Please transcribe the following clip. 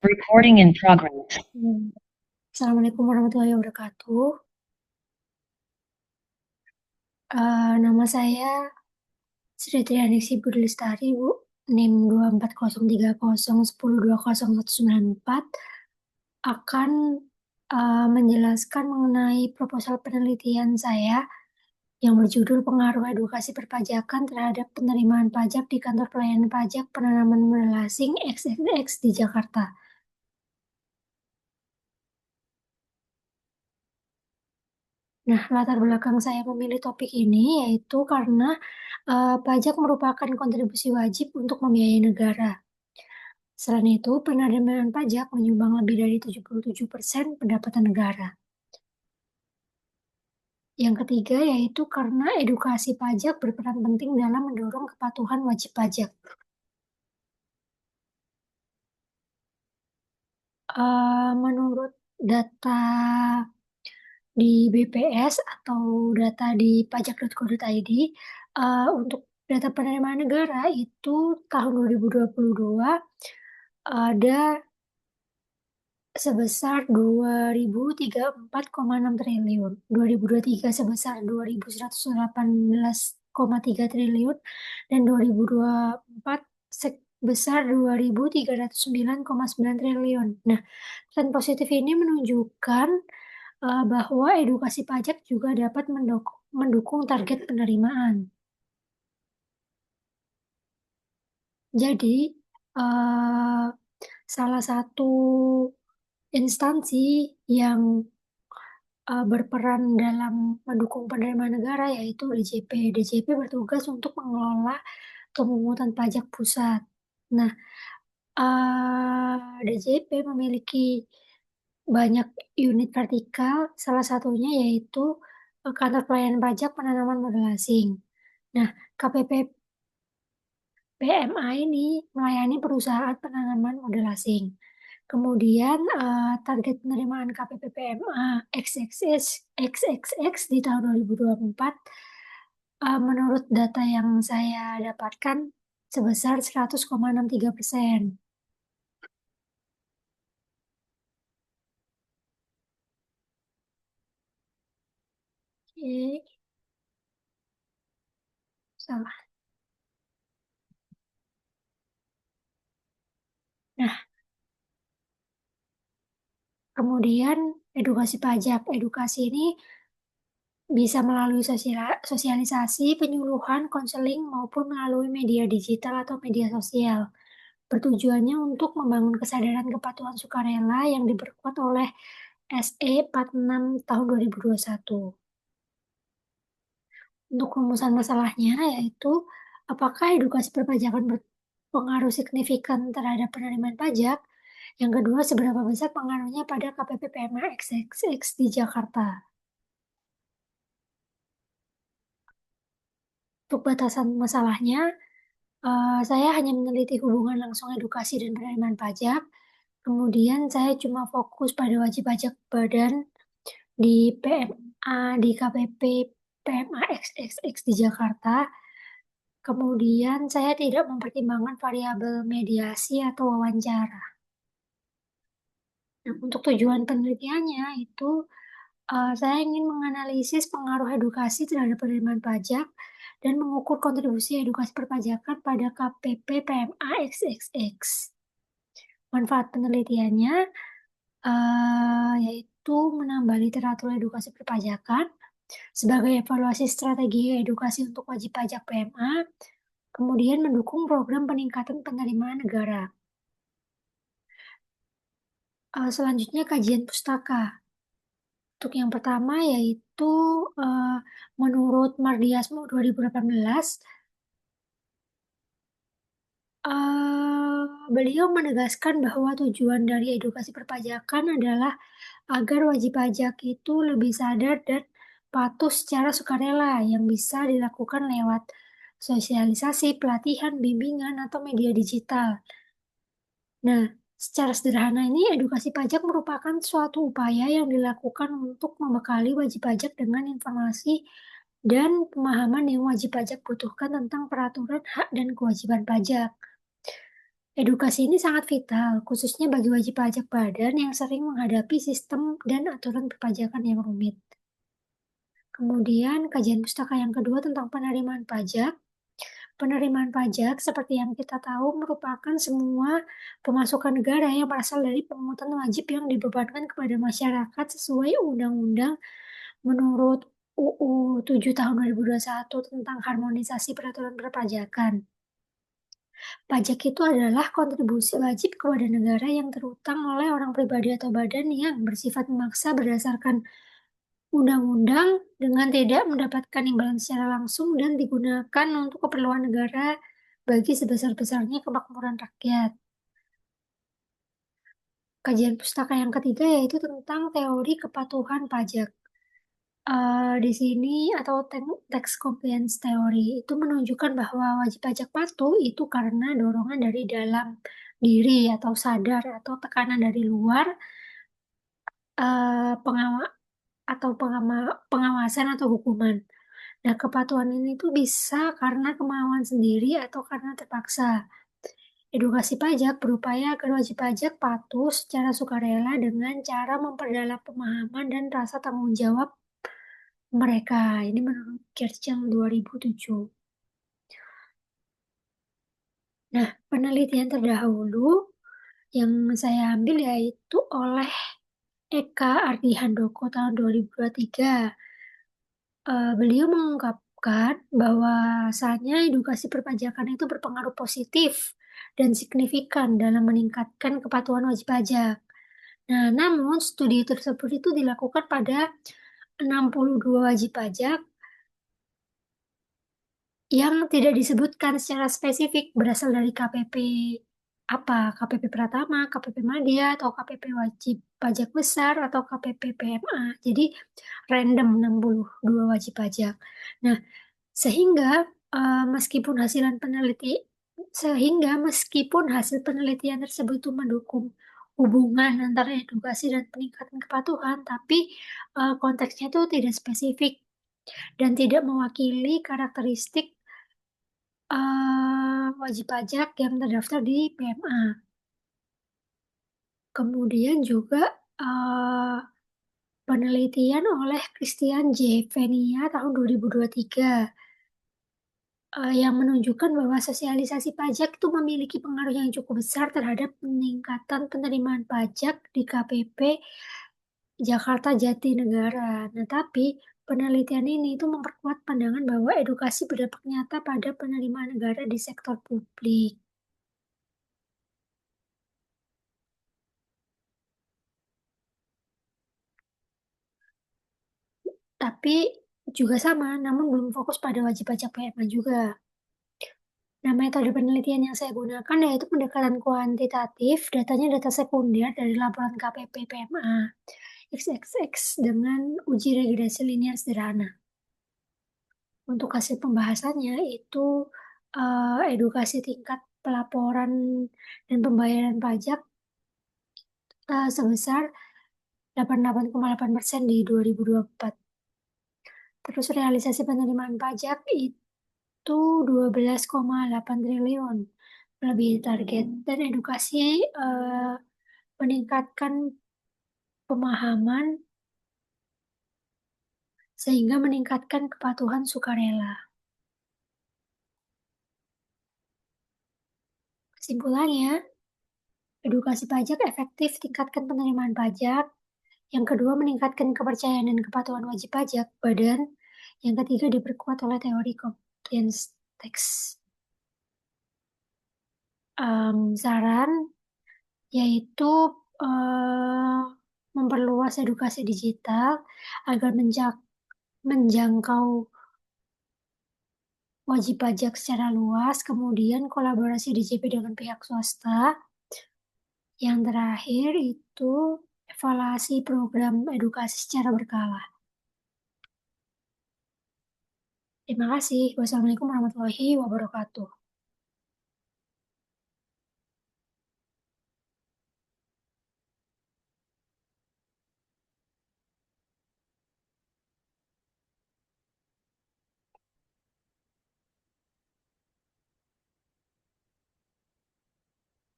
Recording in progress. Assalamualaikum warahmatullahi wabarakatuh. Nama saya Sri Trianingsi Budi Lestari, Bu. NIM 2403010201944 akan menjelaskan mengenai proposal penelitian saya yang berjudul Pengaruh Edukasi Perpajakan terhadap Penerimaan Pajak di Kantor Pelayanan Pajak Penanaman Modal Asing XXX di Jakarta. Nah, latar belakang saya memilih topik ini yaitu karena pajak merupakan kontribusi wajib untuk membiayai negara. Selain itu, penerimaan pajak menyumbang lebih dari 77% pendapatan negara. Yang ketiga yaitu karena edukasi pajak berperan penting dalam mendorong kepatuhan wajib pajak. Menurut data di BPS atau data di pajak.go.id, untuk data penerimaan negara itu tahun 2022 ada sebesar 2034,6 triliun, 2023 sebesar 2118,3 triliun, dan 2024 sebesar 2309,9 triliun. Nah, tren positif ini menunjukkan bahwa edukasi pajak juga dapat mendukung target penerimaan. Jadi, uh, salah satu instansi yang berperan dalam mendukung penerimaan negara yaitu DJP. DJP bertugas untuk mengelola pemungutan pajak pusat. Nah, DJP memiliki banyak unit vertikal, salah satunya yaitu Kantor Pelayanan Pajak Penanaman Modal Asing. Nah, KPP PMA ini melayani perusahaan penanaman modal asing. Kemudian target penerimaan KPP PMA XXX di tahun 2024 menurut data yang saya dapatkan sebesar 100,63%. Oke, salah. Nah, kemudian edukasi pajak. Edukasi ini bisa melalui sosialisasi, penyuluhan, konseling, maupun melalui media digital atau media sosial. Bertujuannya untuk membangun kesadaran kepatuhan sukarela yang diperkuat oleh SE 46 tahun 2021. Untuk rumusan masalahnya yaitu apakah edukasi perpajakan berpengaruh signifikan terhadap penerimaan pajak? Yang kedua, seberapa besar pengaruhnya pada KPP PMA XXX di Jakarta? Untuk batasan masalahnya, saya hanya meneliti hubungan langsung edukasi dan penerimaan pajak. Kemudian saya cuma fokus pada wajib pajak badan di PMA, di KPP PMA XXX di Jakarta. Kemudian saya tidak mempertimbangkan variabel mediasi atau wawancara. Nah, untuk tujuan penelitiannya itu saya ingin menganalisis pengaruh edukasi terhadap penerimaan pajak dan mengukur kontribusi edukasi perpajakan pada KPP PMA XXX. Manfaat penelitiannya yaitu menambah literatur edukasi perpajakan sebagai evaluasi strategi edukasi untuk wajib pajak PMA, kemudian mendukung program peningkatan penerimaan negara. Selanjutnya kajian pustaka. Untuk yang pertama yaitu menurut Mardiasmo 2018, beliau menegaskan bahwa tujuan dari edukasi perpajakan adalah agar wajib pajak itu lebih sadar dan patuh secara sukarela yang bisa dilakukan lewat sosialisasi, pelatihan, bimbingan, atau media digital. Nah, secara sederhana ini edukasi pajak merupakan suatu upaya yang dilakukan untuk membekali wajib pajak dengan informasi dan pemahaman yang wajib pajak butuhkan tentang peraturan hak dan kewajiban pajak. Edukasi ini sangat vital, khususnya bagi wajib pajak badan yang sering menghadapi sistem dan aturan perpajakan yang rumit. Kemudian, kajian pustaka yang kedua tentang penerimaan pajak. Penerimaan pajak, seperti yang kita tahu, merupakan semua pemasukan negara yang berasal dari pungutan wajib yang dibebankan kepada masyarakat sesuai Undang-Undang menurut UU 7 tahun 2021 tentang harmonisasi peraturan perpajakan. Pajak itu adalah kontribusi wajib kepada negara yang terutang oleh orang pribadi atau badan yang bersifat memaksa berdasarkan undang-undang dengan tidak mendapatkan imbalan secara langsung dan digunakan untuk keperluan negara bagi sebesar-besarnya kemakmuran rakyat. Kajian pustaka yang ketiga yaitu tentang teori kepatuhan pajak. Di sini atau tax compliance theory itu menunjukkan bahwa wajib pajak patuh itu karena dorongan dari dalam diri atau sadar atau tekanan dari luar, eh, pengawa atau pengawasan atau hukuman. Nah, kepatuhan ini tuh bisa karena kemauan sendiri atau karena terpaksa. Edukasi pajak berupaya agar wajib pajak patuh secara sukarela dengan cara memperdalam pemahaman dan rasa tanggung jawab mereka. Ini menurut Kirchner 2007. Nah, penelitian terdahulu yang saya ambil yaitu oleh Eka Ardi Handoko tahun 2023. Beliau mengungkapkan bahwasannya edukasi perpajakan itu berpengaruh positif dan signifikan dalam meningkatkan kepatuhan wajib pajak. Nah, namun studi tersebut itu dilakukan pada 62 wajib pajak yang tidak disebutkan secara spesifik berasal dari KPP KPP Pratama, KPP Madya, atau KPP Wajib Pajak Besar, atau KPP PMA. Jadi random 62 wajib pajak. Nah, sehingga meskipun hasilan peneliti meskipun hasil penelitian tersebut itu mendukung hubungan antara edukasi dan peningkatan kepatuhan, tapi konteksnya itu tidak spesifik dan tidak mewakili karakteristik wajib pajak yang terdaftar di PMA. Kemudian juga uh, penelitian oleh Christian J. Venia tahun 2023 yang menunjukkan bahwa sosialisasi pajak itu memiliki pengaruh yang cukup besar terhadap peningkatan penerimaan pajak di KPP Jakarta Jatinegara. Nah, tapi penelitian ini itu memperkuat pandangan bahwa edukasi berdampak nyata pada penerimaan negara di sektor publik. Tapi juga sama, namun belum fokus pada wajib pajak PMA juga. Nah, metode penelitian yang saya gunakan yaitu pendekatan kuantitatif, datanya data sekunder dari laporan KPP PMA XXX dengan uji regresi linear sederhana. Untuk hasil pembahasannya itu edukasi tingkat pelaporan dan pembayaran pajak sebesar 88,8% di 2024. Terus realisasi penerimaan pajak itu 12,8 triliun lebih target, dan edukasi meningkatkan pemahaman sehingga meningkatkan kepatuhan sukarela. Kesimpulannya, edukasi pajak efektif tingkatkan penerimaan pajak. Yang kedua, meningkatkan kepercayaan dan kepatuhan wajib pajak badan. Yang ketiga, diperkuat oleh teori compliance tax. Saran yaitu eh, memperluas edukasi digital agar menjangkau wajib pajak secara luas, kemudian kolaborasi DJP dengan pihak swasta. Yang terakhir itu evaluasi program edukasi secara berkala. Terima kasih. Wassalamualaikum warahmatullahi wabarakatuh.